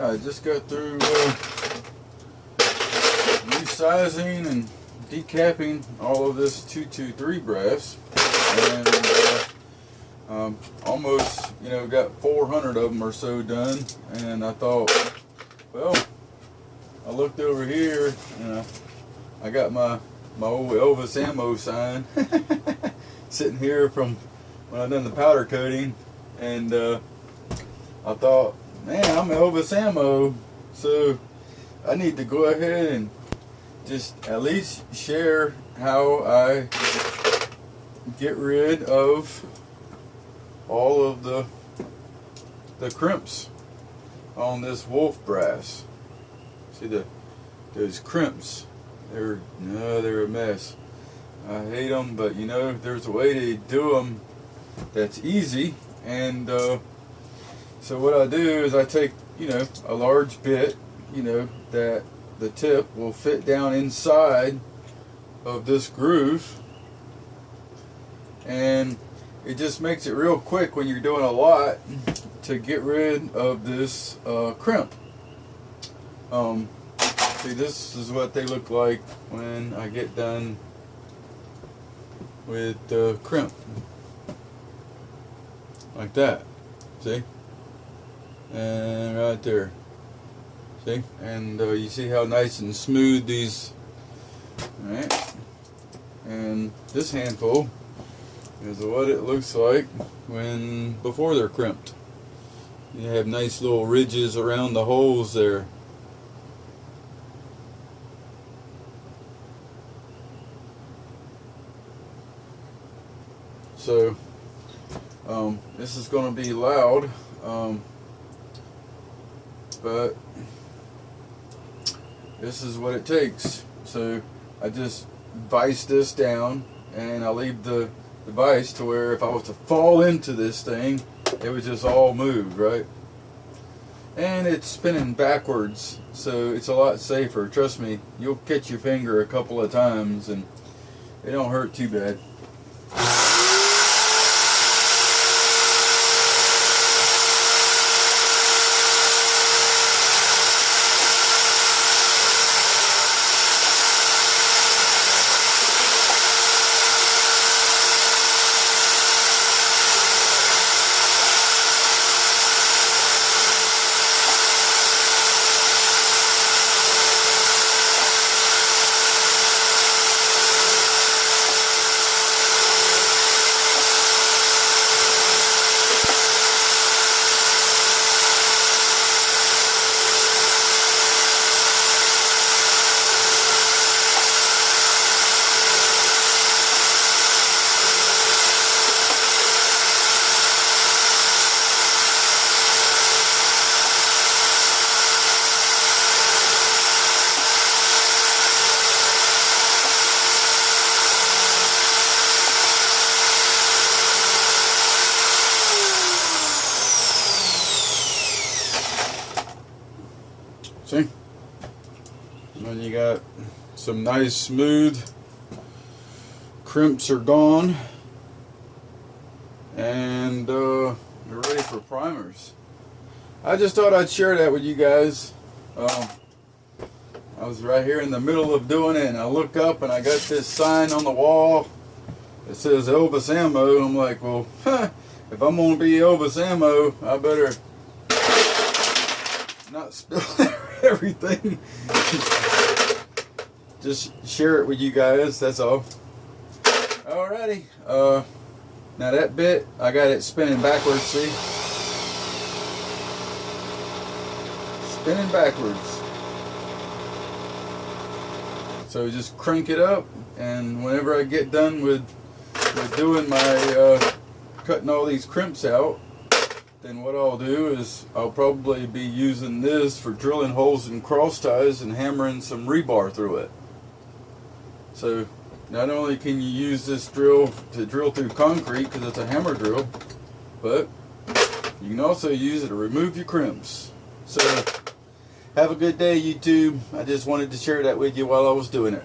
yeah, I just got through resizing and decapping all of this 223 brass, and almost, you know, got 400 of them or so done. And I thought, well, I looked over here and I got my old Elvis ammo sign sitting here from when I done the powder coating, and I thought, man, I'm Elvis ammo, so I need to go ahead and just at least share how I get rid of all of the crimps on this wolf brass. See those crimps? They're a mess. I hate them, but you know, there's a way to do them that's easy. And so what I do is I take, you know, a large bit, you know, that the tip will fit down inside of this groove, and it just makes it real quick when you're doing a lot to get rid of this crimp. See, this is what they look like when I get done with the crimp, like that. See, and right there. See, and you see how nice and smooth these. All right, and this handful is what it looks like before they're crimped. You have nice little ridges around the holes there. So this is going to be loud, but this is what it takes. So I just vise this down, and I leave the vise to where if I was to fall into this thing, it would just all move, right? And it's spinning backwards, so it's a lot safer. Trust me, you'll catch your finger a couple of times and it don't hurt too bad. See? And then you got some nice smooth crimps are gone, and you're ready for primers. I just thought I'd share that with you guys. I was right here in the middle of doing it, and I look up and I got this sign on the wall that says Elvis ammo. I'm like, well, if I'm gonna be Elvis ammo, I better not spill everything. Just share it with you guys, that's all. Alrighty, now that bit, I got it spinning backwards, see? Spinning backwards. So just crank it up, and whenever I get done with doing my cutting all these crimps out, then what I'll do is I'll probably be using this for drilling holes in cross ties and hammering some rebar through it. So not only can you use this drill to drill through concrete because it's a hammer drill, but you can also use it to remove your crimps. So have a good day, YouTube. I just wanted to share that with you while I was doing it.